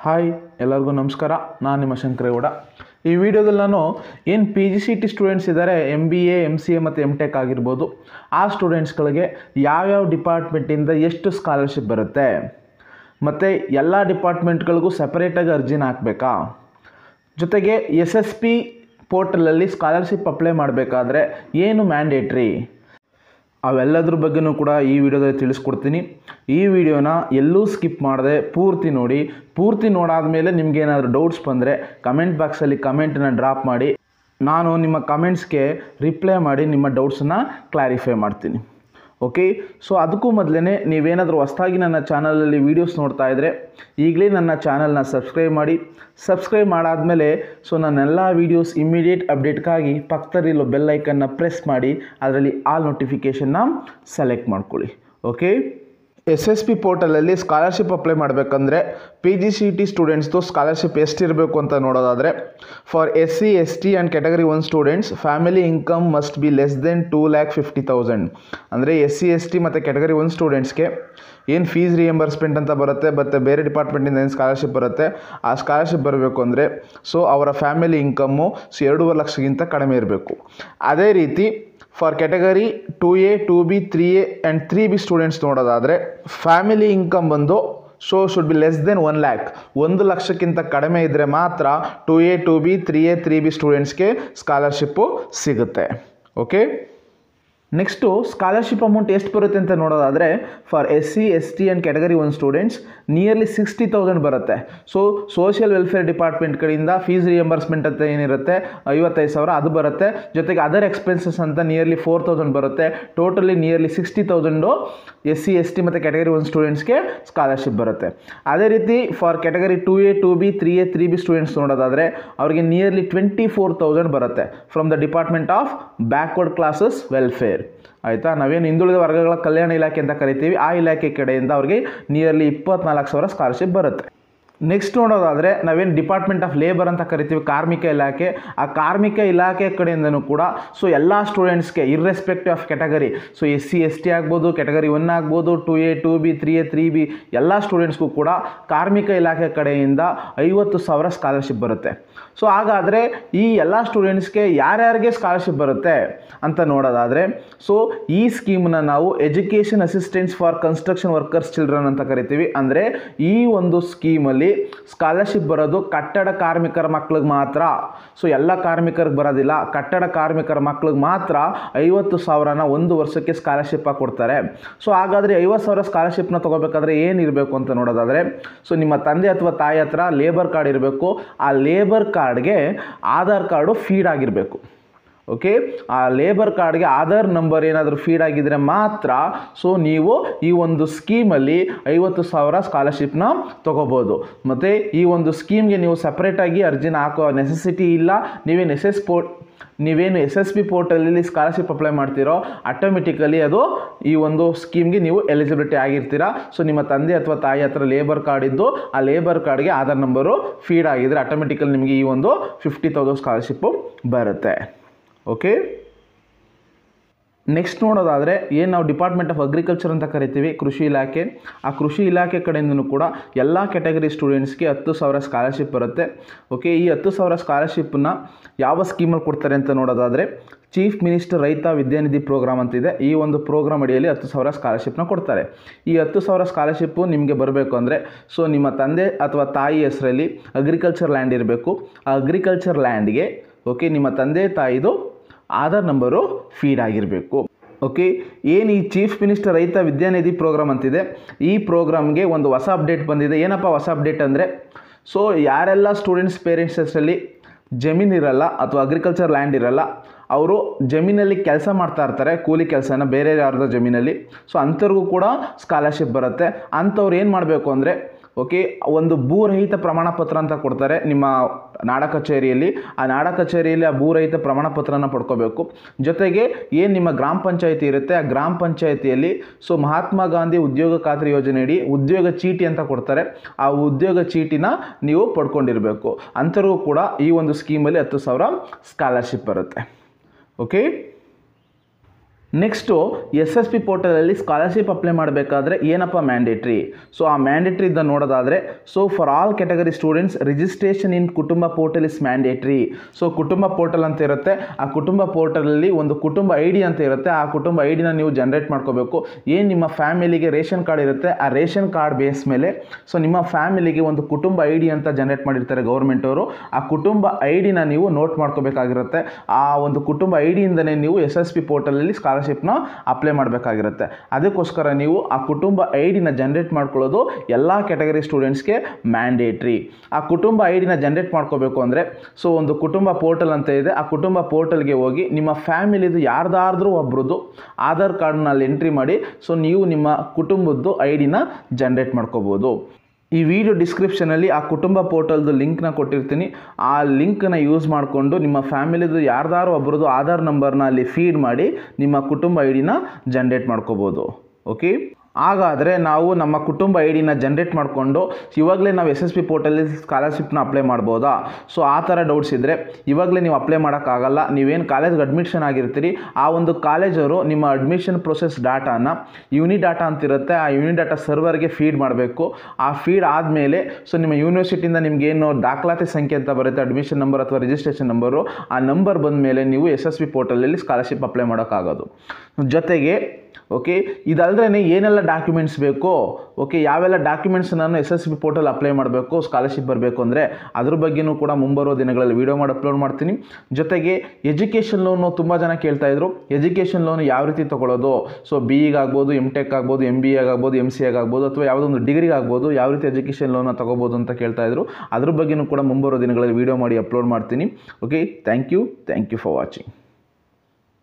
Hi ಎಲ್ಲರಿಗೂ ನಮಸ್ಕಾರ. ನಾನು ನಿಮ್ಮ ಶಂಕರೇಗೌಡ. ಈ ವಿಡಿಯೋದಲ್ಲಿ ನಾನು ಏನು PGCET ಸ್ಟೂಡೆಂಟ್ಸ್ ಇದ್ದಾರೆ, MBA MCA ಮತ್ತು MTech ಆಗಿರ್ಬೋದು, ಆ ಸ್ಟೂಡೆಂಟ್ಸ್ಗಳಿಗೆ ಯಾವ್ಯಾವ ಡಿಪಾರ್ಟ್ಮೆಂಟಿಂದ ಎಷ್ಟು ಸ್ಕಾಲರ್ಶಿಪ್ ಬರುತ್ತೆ, ಮತ್ತು ಎಲ್ಲ ಡಿಪಾರ್ಟ್ಮೆಂಟ್ಗಳಿಗೂ ಸೆಪರೇಟಾಗಿ ಅರ್ಜಿನ ಹಾಕಬೇಕಾ, ಜೊತೆಗೆ SSP ಪೋರ್ಟಲಲ್ಲಿ ಸ್ಕಾಲರ್ಶಿಪ್ ಅಪ್ಲೈ ಮಾಡಬೇಕಾದ್ರೆ ಏನು ಮ್ಯಾಂಡೇಟ್ರಿ, ಅವೆಲ್ಲದ್ರ ಬಗ್ಗೆನೂ ಕೂಡ ಈ ವಿಡಿಯೋದಲ್ಲಿ ತಿಳಿಸ್ಕೊಡ್ತೀನಿ. ಈ ವಿಡಿಯೋನ ಎಲ್ಲೂ ಸ್ಕಿಪ್ ಮಾಡದೆ ಪೂರ್ತಿ ನೋಡಾದಮೇಲೆ ನಿಮಗೇನಾದರೂ ಡೌಟ್ಸ್ ಬಂದರೆ ಕಮೆಂಟ್ ಬಾಕ್ಸಲ್ಲಿ ಕಮೆಂಟನ್ನು ಡ್ರಾಪ್ ಮಾಡಿ. ನಾನು ನಿಮ್ಮ ಕಮೆಂಟ್ಸ್ಗೆ ರಿಪ್ಲೈ ಮಾಡಿ ನಿಮ್ಮ ಡೌಟ್ಸನ್ನು ಕ್ಲಾರಿಫೈ ಮಾಡ್ತೀನಿ. ಓಕೆ, ಸೊ ಅದಕ್ಕೂ ಮೊದಲೇ ನೀವೇನಾದರೂ ಹೊಸದಾಗಿ ನನ್ನ ಚಾನಲಲ್ಲಿ ವೀಡಿಯೋಸ್ ನೋಡ್ತಾ ಇದ್ದರೆ ಈಗಲೇ ನನ್ನ ಚಾನಲ್ನ ಸಬ್ಸ್ಕ್ರೈಬ್ ಮಾಡಾದಮೇಲೆ ನನ್ನೆಲ್ಲ ವೀಡಿಯೋಸ್ ಇಮ್ಮಿಡಿಯೇಟ್ ಅಪ್ಡೇಟ್ಗಾಗಿ ಪಕ್ಕದಲ್ಲಿರೋ ಬೆಲ್ ಐಕನ್ನ ಪ್ರೆಸ್ ಮಾಡಿ ಅದರಲ್ಲಿ ಆಲ್ ನೋಟಿಫಿಕೇಷನ್ನ ಸೆಲೆಕ್ಟ್ ಮಾಡ್ಕೊಳ್ಳಿ. ಓಕೆ, SSP ಪೋರ್ಟಲಲ್ಲಿ ಸ್ಕಾಲರ್ಶಿಪ್ ಅಪ್ಲೈ ಮಾಡಬೇಕಂದ್ರೆ PGCET ಸ್ಟೂಡೆಂಟ್ಸ್ದು ಸ್ಕಾಲರ್ಶಿಪ್ ಎಷ್ಟಿರಬೇಕು ಅಂತ ನೋಡೋದಾದರೆ, for SC ST and category 1 students family income must be less than 2,50,000. ಅಂದರೆ SC ST ಮತ್ತು ಕ್ಯಾಟಗರಿ 1 ಸ್ಟೂಡೆಂಟ್ಸ್ಗೆ ಏನು ಫೀಸ್ ರಿಯಂಬರ್ಸ್ಮೆಂಟ್ ಅಂತ ಬರುತ್ತೆ, ಮತ್ತು ಬೇರೆ ಡಿಪಾರ್ಟ್ಮೆಂಟಿಂದ ಏನು ಸ್ಕಾಲರ್ಶಿಪ್ ಬರುತ್ತೆ, ಆ ಸ್ಕಾಲರ್ಶಿಪ್ ಬರಬೇಕು ಅಂದರೆ ಅವರ ಫ್ಯಾಮಿಲಿ ಇನ್ಕಮ್ಮು 2.5 ಲಕ್ಷಕ್ಕಿಂತ ಕಡಿಮೆ ಇರಬೇಕು. ಅದೇ ರೀತಿ for category 2A 2B 3A and 3B students ನೋಡೋದಾದರೆ ಫ್ಯಾಮಿಲಿ ಇನ್ಕಮ್ ಬಂದು should be less than 1 lakh, 1 ಲಕ್ಷಕ್ಕಿಂತ ಕಡಿಮೆ ಇದ್ದರೆ ಮಾತ್ರ 2A 2B 3A 3B ಸ್ಟೂಡೆಂಟ್ಸ್ಗೆ ಸ್ಕಾಲರ್ಶಿಪ್ಪು ಸಿಗುತ್ತೆ. ಓಕೆ, ನೆಕ್ಸ್ಟು ಸ್ಕಾಲರ್ಶಿಪ್ ಅಮೌಂಟ್ ಎಷ್ಟು ಬರುತ್ತೆ ಅಂತ ನೋಡೋದಾದರೆ, for SC ST and category 1 students nearly 60,000 ಬರುತ್ತೆ. ಸೋಷಿಯಲ್ ವೆಲ್ಫೇರ್ ಡಿಪಾರ್ಟ್ಮೆಂಟ್ ಕಡೆಯಿಂದ ಫೀಸ್ ರಿಯಂಬರ್ಸ್ಮೆಂಟ್ ಅಂತ ಏನಿರುತ್ತೆ 55,000 ಅದು ಬರುತ್ತೆ. ಜೊತೆಗೆ ಅದರ್ ಎಕ್ಸ್ಪೆನ್ಸಸ್ ಅಂತ ನಿಯರ್ಲಿ 4,000 ಬರುತ್ತೆ. ಟೋಟಲಿ ನಿಯರ್ಲಿ 60,000 SC ST ಮತ್ತು ಕ್ಯಾಟಗರಿ 1 ಸ್ಟೂಡೆಂಟ್ಸ್ಗೆ ಸ್ಕಾಲರ್ಶಿಪ್ ಬರುತ್ತೆ. ಅದೇ ರೀತಿ for category 2A 2B 3A 3B students ನೋಡೋದಾದರೆ ಅವರಿಗೆ ನಿಯರ್ಲಿ 24,000 ಬರುತ್ತೆ from the department of backward classes welfare. ಆಯಿತಾ, ನಾವೇನು ಹಿಂದುಳಿದ ವರ್ಗಗಳ ಕಲ್ಯಾಣ ಇಲಾಖೆ ಅಂತ ಕರಿತೀವಿ, ಆ ಇಲಾಖೆ ಕಡೆಯಿಂದ ಅವ್ರಿಗೆ ನಿಯರ್ಲಿ 24,000 ಸ್ಕಾಲರ್ಶಿಪ್ ಬರುತ್ತೆ. ನೆಕ್ಸ್ಟ್ ನೋಡೋದಾದರೆ ನಾವೇನು ಡಿಪಾರ್ಟ್ಮೆಂಟ್ ಆಫ್ ಲೇಬರ್ ಅಂತ ಕರಿತೀವಿ, ಕಾರ್ಮಿಕ ಇಲಾಖೆ, ಆ ಕಾರ್ಮಿಕ ಇಲಾಖೆ ಕಡೆಯಿಂದನೂ ಕೂಡ ಎಲ್ಲ ಸ್ಟೂಡೆಂಟ್ಸ್ಗೆ irrespective of category, SC ST ಆಗ್ಬೋದು, ಕ್ಯಾಟಗರಿ 1 ಆಗ್ಬೋದು, 2A 2B 3A 3B ಎಲ್ಲ ಸ್ಟೂಡೆಂಟ್ಸ್ಗೂ ಕೂಡ ಕಾರ್ಮಿಕ ಇಲಾಖೆ ಕಡೆಯಿಂದ 50,000 ಸ್ಕಾಲರ್ಶಿಪ್ ಬರುತ್ತೆ. ಹಾಗಾದರೆ ಈ ಎಲ್ಲ ಸ್ಟೂಡೆಂಟ್ಸ್ಗೆ ಯಾರ್ಯಾರಿಗೆ ಸ್ಕಾಲರ್ಶಿಪ್ ಬರುತ್ತೆ ಅಂತ ನೋಡೋದಾದರೆ, ಈ ಸ್ಕೀಮನ್ನ ನಾವು education assistance for construction workers children ಅಂತ ಕರಿತೀವಿ. ಅಂದರೆ ಈ ಒಂದು ಸ್ಕೀಮಲ್ಲಿ ಸ್ಕಾಲರ್ಶಿಪ್ ಬರೋದು ಕಟ್ಟಡ ಕಾರ್ಮಿಕರ ಮಕ್ಳಿಗೆ ಮಾತ್ರ. ಎಲ್ಲ ಕಾರ್ಮಿಕರಿಗೆ ಬರೋದಿಲ್ಲ, ಕಟ್ಟಡ ಕಾರ್ಮಿಕರ ಮಕ್ಳಿಗೆ ಮಾತ್ರ 50,000ನ 1 ವರ್ಷಕ್ಕೆ ಸ್ಕಾಲರ್ಶಿಪ್ ಆಗಿ ಕೊಡ್ತಾರೆ. ಹಾಗಾದರೆ 50,000 ಸ್ಕಾಲರ್ಶಿಪ್ನ ತೊಗೋಬೇಕಾದ್ರೆ ಏನಿರಬೇಕು ಅಂತ ನೋಡೋದಾದರೆ, ನಿಮ್ಮ ತಂದೆ ಅಥವಾ ತಾಯಿ ಹತ್ರ ಲೇಬರ್ ಕಾರ್ಡ್ ಇರಬೇಕು. ಆ ಲೇಬರ್ ಕಾರ್ಡ್ಗೆ ಆಧಾರ್ ಕಾರ್ಡು ಫೀಡ್ ಆಗಿರಬೇಕು. ಓಕೆ, ಆ ಲೇಬರ್ ಕಾರ್ಡ್ಗೆ ಆಧಾರ್ ನಂಬರ್ ಏನಾದರೂ ಫೀಡ್ ಆಗಿದ್ದರೆ ಮಾತ್ರ ನೀವು ಈ ಒಂದು ಸ್ಕೀಮಲ್ಲಿ 50,000 ಸ್ಕಾಲರ್ಶಿಪ್ನ ತೊಗೋಬೋದು. ಮತ್ತು ಈ ಒಂದು ಸ್ಕೀಮ್ಗೆ ನೀವು ಸಪ್ರೇಟಾಗಿ ಅರ್ಜಿನ ಹಾಕೋ ನೆಸೆಸಿಟಿ ಇಲ್ಲ. ನೀವೇನು SSP ಪೋರ್ಟಲಲ್ಲಿ ಸ್ಕಾಲರ್ಶಿಪ್ ಅಪ್ಲೈ ಮಾಡ್ತೀರೋ ಆಟೋಮೆಟಿಕಲಿ ಅದು ಈ ಒಂದು ಸ್ಕೀಮ್ಗೆ ನೀವು ಎಲಿಜಿಬಿಲಿಟಿ ಆಗಿರ್ತೀರಾ. ನಿಮ್ಮ ತಂದೆ ಅಥವಾ ತಾಯಿ ಹತ್ರ ಲೇಬರ್ ಕಾರ್ಡ್ ಇದ್ದು ಆ ಲೇಬರ್ ಕಾರ್ಡ್ಗೆ ಆಧಾರ್ ನಂಬರು ಫೀಡ್ ಆಗಿದ್ರೆ ಆಟೋಮೆಟಿಕಲಿ ನಿಮಗೆ ಈ ಒಂದು 50,000 ಸ್ಕಾಲರ್ಶಿಪ್ಪು ಬರುತ್ತೆ. ಓಕೆ, ನೆಕ್ಸ್ಟ್ ನೋಡೋದಾದರೆ ಏನು ನಾವು ಡಿಪಾರ್ಟ್ಮೆಂಟ್ ಆಫ್ ಅಗ್ರಿಕಲ್ಚರ್ ಅಂತ ಕರಿತೀವಿ, ಕೃಷಿ ಇಲಾಖೆ, ಆ ಕೃಷಿ ಇಲಾಖೆ ಕಡೆಯಿಂದನೂ ಕೂಡ ಎಲ್ಲ ಕ್ಯಾಟಗರಿ ಸ್ಟೂಡೆಂಟ್ಸ್ಗೆ 10,000 ಸ್ಕಾಲರ್ಶಿಪ್ ಬರುತ್ತೆ. ಓಕೆ, ಈ 10,000 ಸ್ಕಾಲರ್ಶಿಪ್ಪನ್ನ ಯಾವ ಸ್ಕೀಮಲ್ಲಿ ಕೊಡ್ತಾರೆ ಅಂತ ನೋಡೋದಾದರೆ, ಚೀಫ್ ಮಿನಿಸ್ಟರ್ ರೈತ ವಿದ್ಯಾನಿಧಿ ಪ್ರೋಗ್ರಾಮ್ ಅಂತಿದೆ. ಈ ಒಂದು ಪ್ರೋಗ್ರಾಮ್ ಅಡಿಯಲ್ಲಿ 10,000 ಸ್ಕಾಲರ್ಶಿಪ್ನ ಕೊಡ್ತಾರೆ. ಈ 10,000 ಸ್ಕಾಲರ್ಶಿಪ್ಪು ನಿಮಗೆ ಬರಬೇಕು ಅಂದರೆ ನಿಮ್ಮ ತಂದೆ ಅಥವಾ ತಾಯಿ ಹೆಸರಲ್ಲಿ ಅಗ್ರಿಕಲ್ಚರ್ ಲ್ಯಾಂಡ್ ಇರಬೇಕು. ಆ ಅಗ್ರಿಕಲ್ಚರ್ ಲ್ಯಾಂಡ್ಗೆ ನಿಮ್ಮ ತಂದೆ ತಾಯಿದು ಆಧಾರ್ ನಂಬರು ಫೀಡ್ ಆಗಿರಬೇಕು. ಓಕೆ, ಏನು ಈ ಚೀಫ್ ಮಿನಿಸ್ಟರ್ ರೈತ ವಿದ್ಯಾನಿಧಿ ಪ್ರೋಗ್ರಾಮ್ ಅಂತಿದೆ, ಈ ಪ್ರೋಗ್ರಾಮ್ಗೆ ಒಂದು ಹೊಸ ಅಪ್ಡೇಟ್ ಬಂದಿದೆ. ಏನಪ್ಪ ಹೊಸ ಅಪ್ಡೇಟ್ ಅಂದರೆ, ಯಾರೆಲ್ಲ ಸ್ಟೂಡೆಂಟ್ಸ್ ಪೇರೆಂಟ್ಸ್ ಹೆಸರಲ್ಲಿ ಜಮೀನಿರಲ್ಲ ಅಥವಾ ಅಗ್ರಿಕಲ್ಚರ್ ಲ್ಯಾಂಡ್ ಇರಲ್ಲ, ಅವರು ಜಮೀನಲ್ಲಿ ಕೆಲಸ ಮಾಡ್ತಾ ಇರ್ತಾರೆ, ಕೂಲಿ ಕೆಲಸನ ಬೇರೆ ಯಾರ್ದೋ ಜಮೀನಲ್ಲಿ, ಅಂಥವ್ರಿಗೂ ಕೂಡ ಸ್ಕಾಲರ್ಶಿಪ್ ಬರುತ್ತೆ. ಅಂಥವ್ರು ಏನು ಮಾಡಬೇಕು ಅಂದರೆ, ಒಂದು ಭೂರಹಿತ ಪ್ರಮಾಣ ಪತ್ರ ಅಂತ ಕೊಡ್ತಾರೆ ನಿಮ್ಮ ನಾಡ ಕಚೇರಿಯಲ್ಲಿ. ಆ ನಾಡ ಕಚೇರಿಯಲ್ಲಿ ಆ ಭೂರಹಿತ ಪ್ರಮಾಣ ಪತ್ರನ ಪಡ್ಕೋಬೇಕು. ಜೊತೆಗೆ ಏನು ನಿಮ್ಮ ಗ್ರಾಮ ಪಂಚಾಯಿತಿ ಇರುತ್ತೆ, ಆ ಗ್ರಾಮ ಪಂಚಾಯಿತಿಯಲ್ಲಿ ಮಹಾತ್ಮ ಗಾಂಧಿ ಉದ್ಯೋಗ ಖಾತ್ರಿ ಯೋಜನೆಯಡಿ ಉದ್ಯೋಗ ಚೀಟಿ ಅಂತ ಕೊಡ್ತಾರೆ. ಆ ಉದ್ಯೋಗ ಚೀಟಿನ ನೀವು ಪಡ್ಕೊಂಡಿರಬೇಕು. ಅಂಥವ್ರಿಗೂ ಕೂಡ ಈ ಒಂದು ಸ್ಕೀಮಲ್ಲಿ 10,000 ಸ್ಕಾಲರ್ಶಿಪ್ ಬರುತ್ತೆ. ಓಕೆ, ನೆಕ್ಸ್ಟು SSP ಪೋರ್ಟಲಲ್ಲಿ ಸ್ಕಾಲರ್ಶಿಪ್ ಅಪ್ಲೈ ಮಾಡಬೇಕಾದ್ರೆ ಏನಪ್ಪ ಮ್ಯಾಂಡೇಟ್ರಿ. ಸೊ ಆ ಮ್ಯಾಂಡೇಟ್ರಿ ಇದ್ದ ನೋಡೋದಾದರೆ, so for all category students registration in Kutumba portal is mandatory. So Kutumba portal ಅಂತ ಇರುತ್ತೆ, ಆ ಕುಟುಂಬ ಪೋರ್ಟಲಲ್ಲಿ ಒಂದು ಕುಟುಂಬ ID ಅಂತ ಇರುತ್ತೆ. ಆ ಕುಟುಂಬ IDನ ನೀವು ಜನರೇಟ್ ಮಾಡ್ಕೋಬೇಕು. ಏನು ನಿಮ್ಮ ಫ್ಯಾಮಿಲಿಗೆ ರೇಷನ್ ಕಾರ್ಡ್ ಇರುತ್ತೆ, ಆ ರೇಷನ್ ಕಾರ್ಡ್ ಬೇಸ್ ಮೇಲೆ ಸೊ ನಿಮ್ಮ ಫ್ಯಾಮಿಲಿಗೆ ಒಂದು ಕುಟುಂಬ ID ಅಂತ ಜನರೇಟ್ ಮಾಡಿರ್ತಾರೆ ಗೌರ್ಮೆಂಟವರು. ಆ ಕುಟುಂಬ IDನ ನೀವು ನೋಟ್ ಮಾಡ್ಕೋಬೇಕಾಗಿರುತ್ತೆ. ಆ ಒಂದು ಕುಟುಂಬ IDಯಿಂದನೇ ನೀವು SSP ಪೋರ್ಟಲಲ್ಲಿ ಸ್ಕಾಲರ್ಶಿಪ್ನ ಅಪ್ಲೈ ಮಾಡಬೇಕಾಗಿರುತ್ತೆ. ಅದಕ್ಕೋಸ್ಕರ ನೀವು ಆ ಕುಟುಂಬ IDನ ಜನರೇಟ್ ಮಾಡ್ಕೊಳ್ಳೋದು ಎಲ್ಲ ಕ್ಯಾಟಗರಿ ಸ್ಟೂಡೆಂಟ್ಸ್ಗೆ ಮ್ಯಾಂಡೇಟ್ರಿ. ಆ ಕುಟುಂಬ IDನ ಜನರೇಟ್ ಮಾಡ್ಕೋಬೇಕು ಅಂದರೆ, ಸೊ ಒಂದು ಕುಟುಂಬ ಪೋರ್ಟಲ್ ಅಂತ ಇದೆ, ಆ ಕುಟುಂಬ ಪೋರ್ಟಲ್ಗೆ ಹೋಗಿ ನಿಮ್ಮ ಫ್ಯಾಮಿಲಿದು ಯಾರ್ದಾದ್ರೂ ಒಬ್ರದ್ದು ಆಧಾರ್ ಕಾರ್ಡ್ನ ಅಲ್ಲಿ ಎಂಟ್ರಿ ಮಾಡಿ, ಸೊ ನೀವು ನಿಮ್ಮ ಕುಟುಂಬದ್ದು IDನ ಜನರೇಟ್ ಮಾಡ್ಕೋಬೋದು. ಈ ವಿಡಿಯೋ ಡಿಸ್ಕ್ರಿಪ್ಷನಲ್ಲಿ ಆ ಕುಟುಂಬ ಪೋರ್ಟಲ್ದು ಲಿಂಕ್ನ ಕೊಟ್ಟಿರ್ತೀನಿ. ಆ ಲಿಂಕ್ನ ಯೂಸ್ ಮಾಡಿಕೊಂಡು ನಿಮ್ಮ ಫ್ಯಾಮಿಲಿದು ಯಾರ್ದಾರು ಒಬ್ಬರದು ಆಧಾರ್ ನಂಬರ್ನ ಅಲ್ಲಿ ಫೀಡ್ ಮಾಡಿ ನಿಮ್ಮ ಕುಟುಂಬ IDನ ಜನರೇಟ್ ಮಾಡ್ಕೋಬೋದು. ಓಕೆ, ಹಾಗಾದರೆ ನಾವು ನಮ್ಮ ಕುಟುಂಬ IDನ ಜನರೇಟ್ ಮಾಡಿಕೊಂಡು ಇವಾಗಲೇ ನಾವು SSP ಪೋರ್ಟಲ್ಲಿ ಸ್ಕಾಲರ್ಶಿಪ್ನ ಅಪ್ಲೈ ಮಾಡ್ಬೋದಾ? ಸೊ ಆ ಥರ ಡೌಟ್ಸ್ ಇದ್ದರೆ ಇವಾಗಲೇ ನೀವು ಅಪ್ಲೈ ಮಾಡೋಕ್ಕಾಗಲ್ಲ. ನೀವೇನು ಕಾಲೇಜ್ಗೆ ಅಡ್ಮಿಷನ್ ಆಗಿರ್ತೀರಿ, ಆ ಒಂದು ಕಾಲೇಜವರು ನಿಮ್ಮ ಅಡ್ಮಿಷನ್ ಪ್ರೊಸೆಸ್ ಡಾಟಾನ ಯೂನಿಡಾಟಾ ಅಂತಿರುತ್ತೆ, ಆ ಯೂನಿಡಾಟಾ ಸರ್ವರ್ಗೆ ಫೀಡ್ ಮಾಡಬೇಕು. ಆ ಫೀಡ್ ಆದಮೇಲೆ ಸೊ ನಿಮ್ಮ ಯೂನಿವರ್ಸಿಟಿಯಿಂದ ನಿಮಗೇನು ದಾಖಲಾತಿ ಸಂಖ್ಯೆ ಅಂತ ಬರುತ್ತೆ, ಅಡ್ಮಿಷನ್ ನಂಬರ್ ಅಥವಾ ರಿಜಿಸ್ಟ್ರೇಷನ್ ನಂಬರು, ಆ ನಂಬರ್ ಬಂದ ಮೇಲೆ ನೀವು SSP ಪೋರ್ಟಲಲ್ಲಿ ಸ್ಕಾಲರ್ಶಿಪ್ ಅಪ್ಲೈ ಮಾಡೋಕ್ಕಾಗೋದು. ಜೊತೆಗೆ ಓಕೆ, ಇದಲ್ಲದೆ ಏನೆಲ್ಲ ಡಾಕ್ಯುಮೆಂಟ್ಸ್ ಬೇಕು, ಓಕೆ ಯಾವೆಲ್ಲ ಡಾಕ್ಯುಮೆಂಟ್ಸ್ ನಾನು SSP ಪೋರ್ಟಲ್ ಅಪ್ಲೈ ಮಾಡಬೇಕು ಸ್ಕಾಲರ್ಶಿಪ್ ಬರಬೇಕು ಅಂದರೆ ಅದ್ರ ಬಗ್ಗೆಯೂ ಕೂಡ ಮುಂಬರುವ ದಿನಗಳಲ್ಲಿ ವೀಡಿಯೋ ಮಾಡಿ ಅಪ್ಲೋಡ್ ಮಾಡ್ತೀನಿ. ಜೊತೆಗೆ ಎಜುಕೇಷನ್ ಲೋನು ತುಂಬ ಜನ ಕೇಳ್ತಾಯಿದ್ರು, ಎಜುಕೇಷನ್ ಲೋನು ಯಾವ ರೀತಿ ತೊಗೊಳ್ಳೋದು, ಸೊ BE ಆಗ್ಬೋದು, MTech ಆಗ್ಬೋದು, MBA ಆಗ್ಬೋದು, MCA ಆಗ್ಬೋದು, ಅಥವಾ ಯಾವುದೊಂದು ಡಿಗ್ರಿಗೆ ಆಗ್ಬೋದು, ಯಾವ ರೀತಿ ಎಜುಕೇಷನ್ ಲೋನ ತೊಗೋಬೋದು ಅಂತ ಕೇಳ್ತಾಯಿದ್ರು. ಅದ್ರ ಬಗ್ಗೆಯೂ ಕೂಡ ಮುಂಬರುವ ದಿನಗಳಲ್ಲಿ ವೀಡಿಯೋ ಮಾಡಿ ಅಪ್ಲೋಡ್ ಮಾಡ್ತೀನಿ. Okay, thank you for watching.